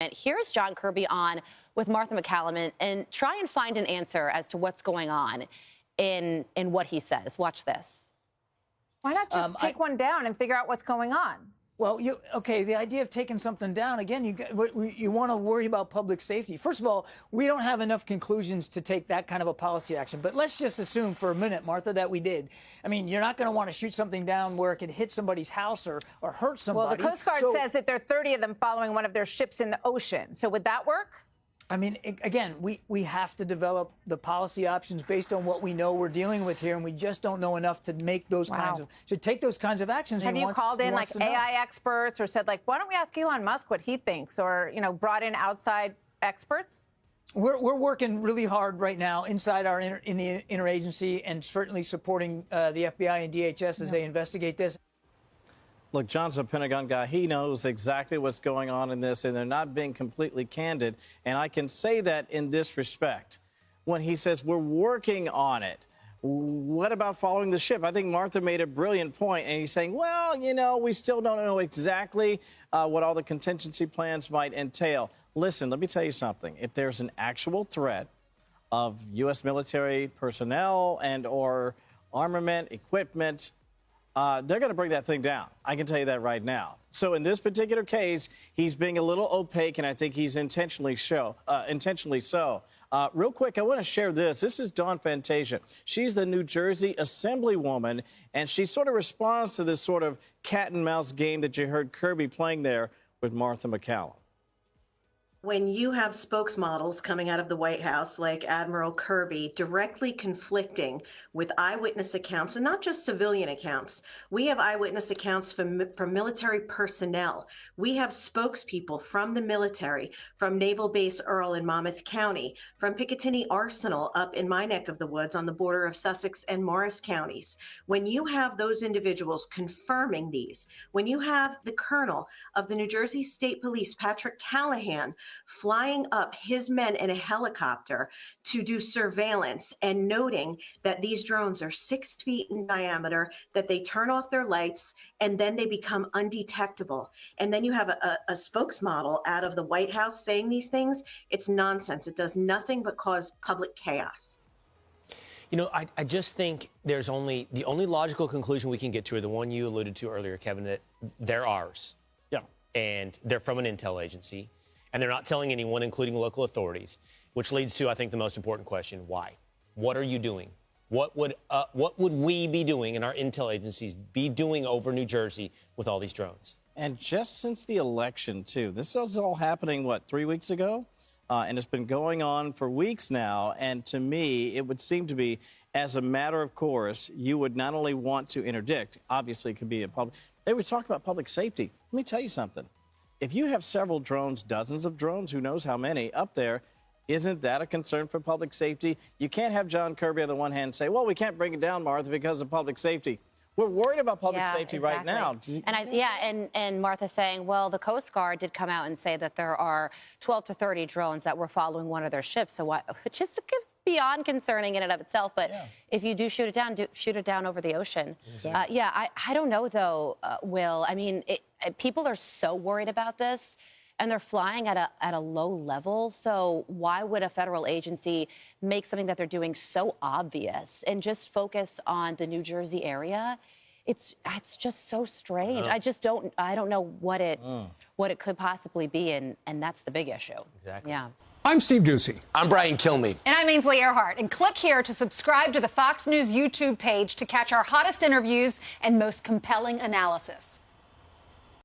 And here's John Kirby on with Martha McCallum and try and find an answer as to what's going on in what he says. Watch this. Why not just take one down and figure out what's going on? Well, the idea of taking something down, again, you want to worry about public safety. First of all, we don't have enough conclusions to take that kind of a policy action. But let's just assume for a minute, Martha, that we did. I mean, you're not going to want to shoot something down where it could hit somebody's house or hurt somebody. Well, the Coast Guard says that there are 30 of them following one of their ships in the ocean. So would that work? I mean, again, we have to develop the policy options based on what we know we're dealing with here, and we just don't know enough to make those to take those kinds of actions. Have you called in like AI experts or said like, why don't we ask Elon Musk what he thinks, or brought in outside experts? We're working really hard right now inside our in the interagency, and certainly supporting the FBI and DHS as they investigate this. Look, John's a Pentagon guy. He knows exactly what's going on in this, and they're not being completely candid. And I can say that in this respect. When he says we're working on it, what about following the ship? I think Martha made a brilliant point, and he's saying, well, we still don't know exactly what all the contingency plans might entail. Listen, let me tell you something. If there's an actual threat of U.S. military personnel and or armament, equipment, they're going to bring that thing down. I can tell you that right now. So in this particular case, he's being a little opaque, and I think he's intentionally so. Real quick, I want to share this. This is Dawn Fantasia. She's the New Jersey Assemblywoman, and she sort of responds to this sort of cat and mouse game that you heard Kirby playing there with Martha McCallum. When you have spokesmodels coming out of the White House like Admiral Kirby directly conflicting with eyewitness accounts, and not just civilian accounts. We have eyewitness accounts from military personnel. We have spokespeople from the military, from Naval Base Earl in Monmouth County, from Picatinny Arsenal up in my neck of the woods on the border of Sussex and Morris counties. When you have those individuals confirming these, when you have the colonel of the New Jersey State Police, Patrick Callahan, flying up his men in a helicopter to do surveillance and noting that these drones are 6 feet in diameter, that they turn off their lights and then they become undetectable. And then you have a spokesmodel out of the White House saying these things. It's nonsense. It does nothing but cause public chaos. I just think the only logical conclusion we can get to are the one you alluded to earlier, Kevin, that they're ours. Yeah. And they're from an intel agency. And they're not telling anyone, including local authorities, which leads to, I think, the most important question: why? What are you doing? What would we be doing, and our intel agencies be doing over New Jersey with all these drones? And just since the election, too, this was all happening, 3 weeks ago? And it's been going on for weeks now. And to me, it would seem to be, as a matter of course, you would not only want to interdict, obviously it could be a public. They would talk about public safety. Let me tell you something. If you have several drones, dozens of drones, who knows how many up there, isn't that a concern for public safety? You can't have John Kirby on the one hand say, well, we can't bring it down, Martha, because of public safety. We're worried about public safety right now. And Martha saying, well, the Coast Guard did come out and say that there are 12 to 30 drones that were following one of their ships. So just beyond concerning in and of itself. But if you do shoot it down over the ocean. Exactly. I don't know, though, Will. I mean, people are so worried about this, and they're flying at a low level. So why would a federal agency make something that they're doing so obvious and just focus on the New Jersey area? It's just so strange. I don't know what it could possibly be, and that's the big issue. Exactly. Yeah. I'm Steve Ducey. I'm Brian Kilmeade. And I'm Ainsley Earhart. And click here to subscribe to the Fox News YouTube page to catch our hottest interviews and most compelling analysis.